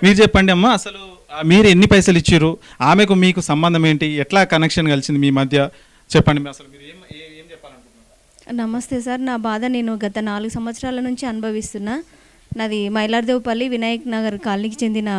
మీరు చెప్పండి అమ్మా, అసలు మీరు ఎన్ని పైసలు ఇచ్చారు, ఆమెకు మీకు సంబంధం ఏంటి, ఎట్లా కనెక్షన్ కలిసింది మీ మధ్య చెప్పండి. అసలు మీరు ఏం చెప్పాలనుకుంటున్నారు? నమస్తే సార్, నా బాధ నేను గత 4 సంవత్సరాల నుంచి అనుభవిస్తున్నా. నాది మైలార్దేవపల్లి వినాయక్ నగర్ కాలనీకి చెందిన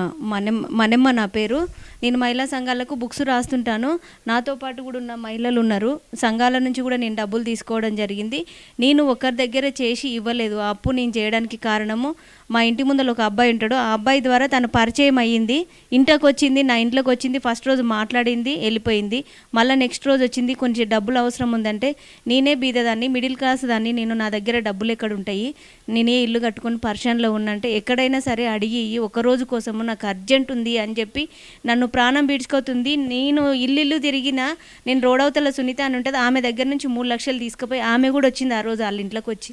మನೆమ్మ నా పేరు. నేను మహిళా సంఘాలకు బుక్స్ రాస్తుంటాను. నాతో పాటు కూడా ఉన్న మహిళలు ఉన్నారు. సంఘాల నుంచి కూడా నేను డబ్బులు తీసుకోవడం జరిగింది. నేను ఒకరి దగ్గర చేసి ఇవ్వలేదు. ఆ అప్పు నేను చేయడానికి కారణము, మా ఇంటి ముందర ఒక అబ్బాయి ఉంటాడు. ఆ అబ్బాయి ద్వారా తను పరిచయం అయ్యింది, ఇంట్లోకి వచ్చింది, నా ఇంట్లోకి వచ్చింది. ఫస్ట్ రోజు మాట్లాడింది, వెళ్ళిపోయింది. మళ్ళీ నెక్స్ట్ రోజు వచ్చింది, కొంచెం డబ్బులు అవసరం ఉందంటే, నేనే బీదదాన్ని, మిడిల్ క్లాస్ దాన్ని, నేను నా దగ్గర డబ్బులు ఎక్కడ ఉంటాయి, నేనే ఇల్లు కట్టుకొని పరిశ్రమలో ఉన్నంటే ఎక్కడైనా సరే అడిగి ఒక రోజు కోసము నాకు అర్జెంట్ ఉంది అని చెప్పి నన్ను ప్రాణం పీడ్చుకోతుంది. నేను ఇల్లు తిరిగినా, నేను రోడవతల సునీత అని ఉంటుంది, ఆమె దగ్గర నుంచి 3 లక్షలు తీసుకుపోయి ఆమె కూడా వచ్చింది. ఆ రోజు వాళ్ళ ఇంట్లోకి వచ్చి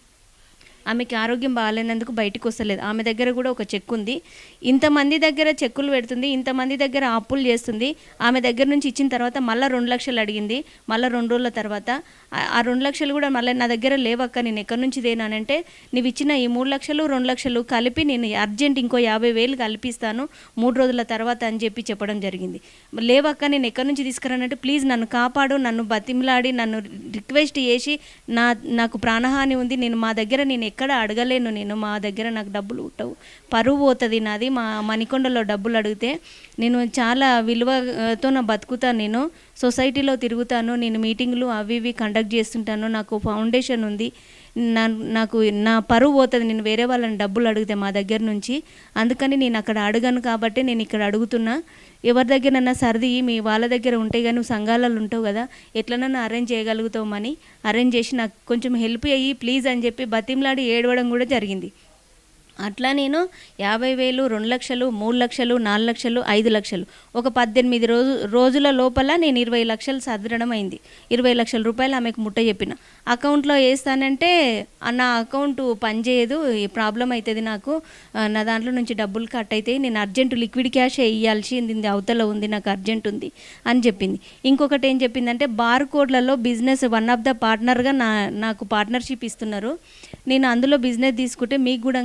ఆమెకి ఆరోగ్యం బాగాలేనందుకు బయటకు వస్తలేదు. ఆమె దగ్గర కూడా ఒక చెక్ ఉంది. ఇంతమంది దగ్గర చెక్కులు పెడుతుంది, ఇంతమంది దగ్గర అప్పులు చేస్తుంది. ఆమె దగ్గర నుంచి ఇచ్చిన తర్వాత మళ్ళీ 2 లక్షలు అడిగింది. మళ్ళీ 2 రోజుల తర్వాత ఆ 2 లక్షలు కూడా మళ్ళీ నా దగ్గర లేవక్క, నేను ఎక్కడి నుంచి దేనానంటే, నువ్వు ఇచ్చిన ఈ 3 లక్షలు 2 లక్షలు కలిపి నేను అర్జెంట్ ఇంకో 50,000 కల్పిస్తాను 3 రోజుల తర్వాత అని చెప్పి చెప్పడం జరిగింది. లేవక్క, నేను ఎక్కడి నుంచి తీసుకురానంటే, ప్లీజ్ నన్ను కాపాడు, నన్ను బతిమలాడి నన్ను రిక్వెస్ట్ చేసి, నాకు ప్రాణహాని ఉంది, నేను మా దగ్గర నేను ఎక్కడ అడగలేను, నేను మా దగ్గర నాకు డబ్బులు ఉండవు, పరువు పోతుంది నాది, మా మణికొండలో డబ్బులు అడిగితే నేను చాలా విలువతో నా బతుకుతాను, నేను సొసైటీలో తిరుగుతాను, నేను మీటింగ్లు అవి ఇవి కండక్ట్ చేస్తుంటాను, నాకు ఫౌండేషన్ ఉంది, నాకు నా పరువు పోతుంది నేను వేరే వాళ్ళని డబ్బులు అడిగితే మా దగ్గర నుంచి. అందుకని నేను అక్కడ అడగను కాబట్టి నేను ఇక్కడ అడుగుతున్నా. ఎవరి దగ్గరన్నా సర్ది మీ వాళ్ళ దగ్గర ఉంటే కానీ నువ్వు సంఘాలలో ఉంటావు కదా, ఎట్లనన్నా అరేంజ్ చేయగలుగుతామని అరేంజ్ చేసి నాకు కొంచెం హెల్ప్ అయ్యి ప్లీజ్ అని చెప్పి బతిమలాడి ఏడవడం కూడా జరిగింది. అట్లా నేను 50,000, 2 లక్షలు, 3 లక్షలు, 4 లక్షలు, 5 లక్షలు ఒక 18 రోజుల లోపల నేను 20 లక్షలు సదరడం అయింది. 20 లక్షల రూపాయలు ఆమెకు ముట్ట చెప్పిన. అకౌంట్లో వేస్తానంటే నా అకౌంట్ పనిచేయదు, ప్రాబ్లం అవుతుంది నాకు, నా దాంట్లో నుంచి డబ్బులు కట్ అవుతాయి, నేను అర్జెంటు లిక్విడ్ క్యాష్ వేయాల్సింది అవతల ఉంది, నాకు అర్జెంట్ ఉంది అని చెప్పింది. ఇంకొకటి ఏం చెప్పిందంటే, బార్ కోడ్లలో బిజినెస్ వన్ ఆఫ్ ద పార్ట్నర్గా నాకు పార్ట్నర్షిప్ ఇస్తున్నారు. నేను అందులో బిజినెస్ తీసుకుంటే మీకు కూడా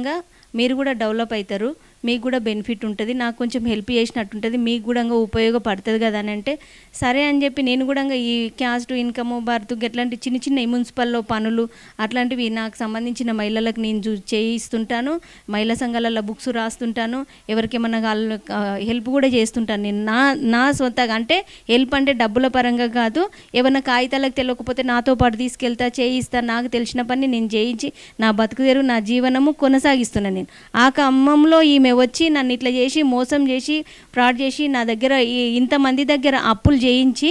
మీరు కూడా డెవలప్ అవుతారు, మీకు కూడా బెనిఫిట్ ఉంటుంది, నాకు కొంచెం హెల్ప్ చేసినట్టు ఉంటుంది, మీకు కూడా ఉపయోగపడుతుంది కదా అని అంటే, సరే అని చెప్పి నేను కూడా ఈ క్యాస్ట్ ఇన్కమ్ బర్త్ ఎట్లాంటి చిన్న చిన్న మున్సిపల్లో పనులు అట్లాంటివి నాకు సంబంధించిన మహిళలకు నేను చేయిస్తుంటాను. మహిళా సంఘాలలో బుక్స్ రాస్తుంటాను, ఎవరికేమన్నా హెల్ప్ కూడా చేస్తుంటాను. నేను నా సొంతగా, అంటే హెల్ప్ అంటే డబ్బుల పరంగా కాదు, ఏమన్నా కాగితాలకు తెలియకపోతే నాతో పాటు తీసుకెళ్తా, చేయిస్తాను, నాకు తెలిసిన పని నేను చేయించి నా బతుకుదేరు నా జీవనము కొనసాగిస్తున్నాను. నేను ఆ ఖమ్మంలో ఈమె వచ్చి నన్ను ఇట్లా చేసి మోసం చేసి ఫ్రాడ్ చేసి నా దగ్గర ఇంతమంది దగ్గర అప్పులు చేయించి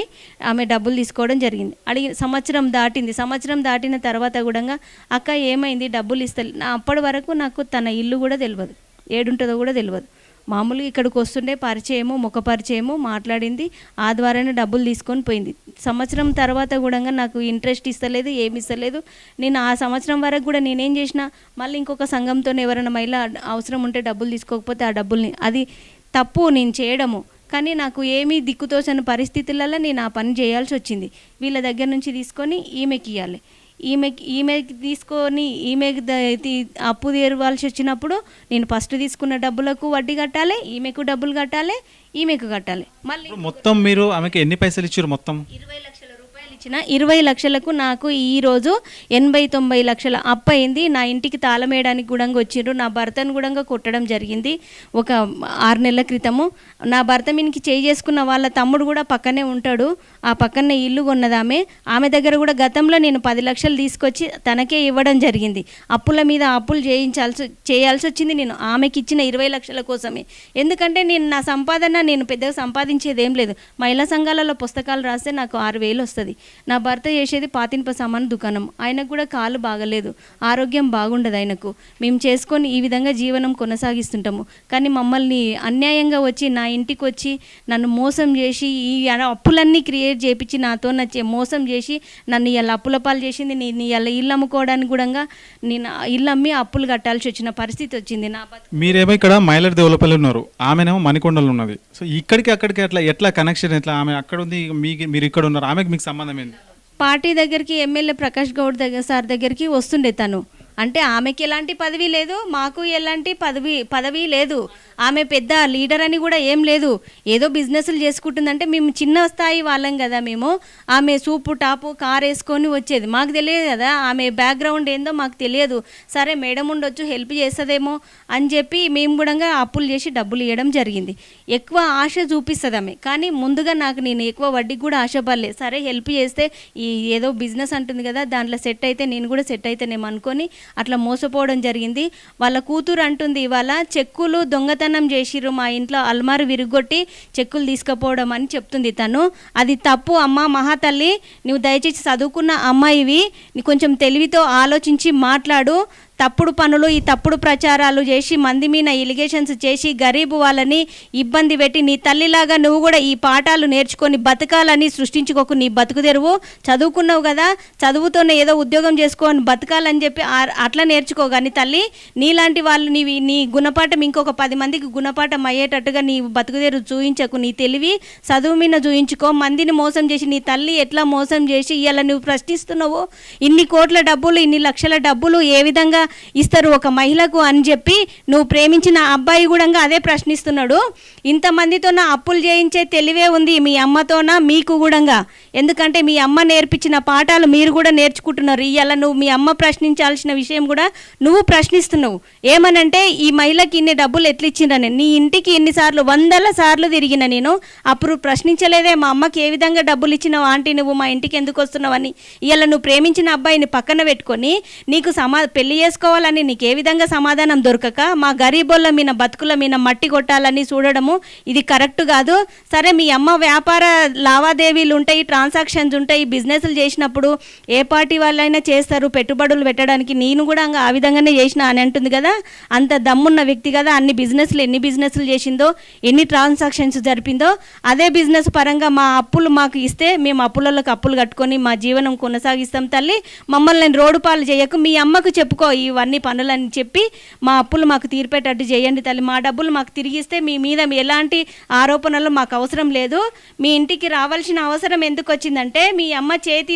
ఆమె డబ్బులు తీసుకోవడం జరిగింది. సంవత్సరం దాటింది. సంవత్సరం దాటిన తర్వాత కూడా అక్క ఏమైంది డబ్బులు ఇస్తా, అప్పటి వరకు నాకు తన ఇల్లు కూడా తెలియదు, ఏడుంటుందో కూడా తెలియదు. మామూలుగా ఇక్కడికి వస్తుండే పరిచయము, ముఖ పరిచయము మాట్లాడింది, ఆ ద్వారానే డబ్బులు తీసుకొని పోయింది. సంవత్సరం తర్వాత కూడా నాకు ఇంట్రెస్ట్ ఇస్తలేదు, ఏమి ఇస్తలేదు. నేను ఆ సంవత్సరం వరకు కూడా నేనేం చేసిన, మళ్ళీ ఇంకొక సంఘంతో ఎవరైనా మహిళ అవసరం ఉంటే డబ్బులు తీసుకోకపోతే ఆ డబ్బుల్ని, అది తప్పు నేను చేయడము, కానీ నాకు ఏమీ దిక్కుతోచని పరిస్థితులలో నేను ఆ పని చేయాల్సి వచ్చింది. వీళ్ళ దగ్గర నుంచి తీసుకొని ఈమెకి ఇవ్వాలి, ఈమెకి తీసుకొని ఈమెకి అప్పు తీరవాల్సి వచ్చినప్పుడు నేను ఫస్ట్ తీసుకున్న డబ్బులకు వడ్డీ కట్టాలి, ఈమెకు డబ్బులు కట్టాలి, ఈమెకు కట్టాలి. మళ్ళీ మొత్తం మీరు ఆమెకి ఎన్ని పైసలు ఇచ్చారు? మొత్తం 20 లక్షల రూపాయలు ఇచ్చిన. 20 లక్షలకు నాకు ఈరోజు 80-90 లక్షల అప్పు అయింది. నా ఇంటికి తాళం వేయడానికి కూడా వచ్చిండ్రు, నా భర్తను కూడా కొట్టడం జరిగింది ఒక 6 నెలల క్రితము. నా భర్త మీనికి చేసుకున్న వాళ్ళ తమ్ముడు కూడా పక్కనే ఉంటాడు, ఆ పక్కనే ఇల్లు కొన్నది ఆమె దగ్గర కూడా గతంలో నేను 10 లక్షలు తీసుకొచ్చి తనకే ఇవ్వడం జరిగింది. అప్పుల మీద అప్పులు చేయాల్సి వచ్చింది నేను ఆమెకి ఇచ్చిన 20 లక్షల కోసమే. ఎందుకంటే నేను నా సంపాదన నేను పెద్దగా సంపాదించేది ఏం లేదు. మహిళా సంఘాలలో పుస్తకాలు రాస్తే నాకు 6,000 వస్తుంది. నా భర్త చేసేది పాతింప సామాను దుకాణం, ఆయనకు కూడా కాలు బాగలేదు, ఆరోగ్యం బాగుండదు ఆయనకు. మేము చేసుకొని ఈ విధంగా జీవనం కొనసాగిస్తుంటాము. కానీ మమ్మల్ని అన్యాయంగా వచ్చి నా ఇంటికి వచ్చి నన్ను మోసం చేసి ఈ అప్పులన్నీ క్రియేట్ చేయించి నాతో మోసం చేసి నన్ను ఇలా అప్పుల పాలు చేసింది. నేను ఇలా ఇల్లు అమ్ముకోవడానికి కూడా నేను ఇల్లు అమ్మి అప్పులు కట్టాల్సి వచ్చిన పరిస్థితి వచ్చింది. మీరేమో ఇక్కడ మైలర్ దేవులపల్లి ఉన్నారు, ఆమెనేమో మణికొండలు ఉన్నది. సో ఇక్కడికి అక్కడికి ఎట్లా కనెక్షన్, ఎట్లా ఆమె అక్కడ ఉంది, మీరు ఇక్కడ ఉన్నారు, ఆమెకు మీకు సంబంధం ఏంటి? పార్టీ దగ్గరికి ఎమ్మెల్యే ప్రకాష్ గౌడ్ సార్ దగ్గరికి వస్తుండే తను. అంటే ఆమెకి ఎలాంటి పదవి లేదు, మాకు ఎలాంటి పదవి లేదు. ఆమె పెద్ద లీడర్ అని కూడా ఏం లేదు. ఏదో బిజినెస్లు చేసుకుంటుందంటే మేము చిన్న స్థాయి వాళ్ళం కదా. మేము ఆమె సూపు టాపు కార్ వేసుకొని వచ్చేది, మాకు తెలియదు కదా ఆమె బ్యాక్గ్రౌండ్ ఏందో మాకు తెలియదు. సరే మేడం ఉండొచ్చు, హెల్ప్ చేస్తుందేమో అని చెప్పి మేము కూడా అప్పులు చేసి డబ్బులు ఇవ్వడం జరిగింది. ఎక్కువ ఆశ చూపిస్తుంది ఆమె, కానీ ముందుగా నేను ఎక్కువ వడ్డీకి కూడా ఆశపడలేదు. సరే హెల్ప్ చేస్తే ఈ ఏదో బిజినెస్ అంటుంది కదా, దాంట్లో సెట్ అయితే నేను కూడా సెట్ అయితేనేమో అనుకొని అట్లా మోసపోవడం జరిగింది. వాళ్ళ కూతురు అంటుంది, ఇవాళ చెక్కులు దొంగతనం చేసిర్రు, మా ఇంట్లో అల్మారు విరుగొట్టి చెక్కులు తీసుకుపోవడం అని చెప్తుంది తను. అది తప్పు అమ్మ, మహాతల్లి నువ్వు దయచేసి చదువుకున్న అమ్మాయివి, నీ కొంచెం తెలివితో ఆలోచించి మాట్లాడు. తప్పుడు పనులు, ఈ తప్పుడు ప్రచారాలు చేసి మంది మీద ఎలిగేషన్స్ చేసి గరీబు వాళ్ళని ఇబ్బంది పెట్టి నీ తల్లిలాగా నువ్వు కూడా ఈ పాఠాలు నేర్చుకొని బతకాలని సృష్టించుకోకు. నీ బతుకు తెరువు, చదువుకున్నావు కదా, చదువుతోనే ఏదో ఉద్యోగం చేసుకొని బతకాలని చెప్పి అట్లా నేర్చుకో. కానీ తల్లి నీలాంటి వాళ్ళు నీ గుణపాఠం ఇంకొక 10 మందికి గుణపాఠం అయ్యేటట్టుగా నీ బతుకు తెరువు చూయించకు. నీ తెలివి చదువు మీద చూయించుకో. మందిని మోసం చేసి నీ తల్లి ఎట్లా మోసం చేసి ఇలా నువ్వు ప్రశ్నిస్తున్నావు, ఇన్ని కోట్ల డబ్బులు, ఇన్ని లక్షల డబ్బులు ఏ విధంగా ఇస్తారు ఒక మహిళకు అని చెప్పి నువ్వు ప్రేమించిన అబ్బాయి కూడా అదే ప్రశ్నిస్తున్నాడు. ఇంతమందితో అప్పులు చేయించే తెలివే ఉంది మీ అమ్మతోన మీకు కూడా. ఎందుకంటే మీ అమ్మ నేర్పించిన పాఠాలు మీరు కూడా నేర్చుకుంటున్నారు. ఇవాళ నువ్వు మీ అమ్మ ప్రశ్నించాల్సిన విషయం కూడా నువ్వు ప్రశ్నిస్తున్నావు. ఏమనంటే ఈ మహిళకి ఇన్ని డబ్బులు ఎట్లా ఇచ్చిందని. నీ ఇంటికి ఎన్నిసార్లు 100 సార్లు తిరిగిన నేను, అప్పుడు ప్రశ్నించలేదే మా అమ్మకి ఏ విధంగా డబ్బులు ఇచ్చినావు ఆంటీ, నువ్వు మా ఇంటికి ఎందుకు వస్తున్నావు అని. ఇవాళ నువ్వు ప్రేమించిన అబ్బాయిని పక్కన పెట్టుకొని నీకు పెళ్లి చేసుకోవాలని నీకు ఏ విధంగా సమాధానం దొరకక మా గరీబోళ్ళ మీద బతుకుల మీద మట్టి కొట్టాలని చూడడము ఇది కరెక్ట్ కాదు. సరే మీ అమ్మ వ్యాపార లావాదేవీలు ఉంటాయి, ట్రాన్సాక్షన్స్ ఉంటాయి, బిజినెస్లు చేసినప్పుడు ఏ పార్టీ వాళ్ళైనా చేస్తారు పెట్టుబడులు పెట్టడానికి. నేను కూడా ఆ విధంగానే చేసిన అని అంటుంది కదా. అంత దమ్మున్న వ్యక్తి కదా. ఎన్ని బిజినెస్లు చేసిందో, ఎన్ని ట్రాన్సాక్షన్స్ జరిపిందో. అదే బిజినెస్ పరంగా మా అప్పులు మాకు ఇస్తే మేము అప్పులలోకి అప్పులు కట్టుకొని మా జీవనం కొనసాగిస్తాం. తల్లి మమ్మల్ని రోడ్డు పాలు చేయకు, మీ అమ్మకు చెప్పుకో ఇవన్నీ పనులని చెప్పి మా అప్పులు మాకు తీర్పేటట్టు చేయండి తల్లి. మా డబ్బులు మాకు తిరిగిస్తే మీ మీద ఎలాంటి ఆరోపణలు మాకు అవసరం లేదు. మీ ఇంటికి రావాల్సిన అవసరం ఎందుకు వచ్చిందంటే మీ అమ్మ చేతి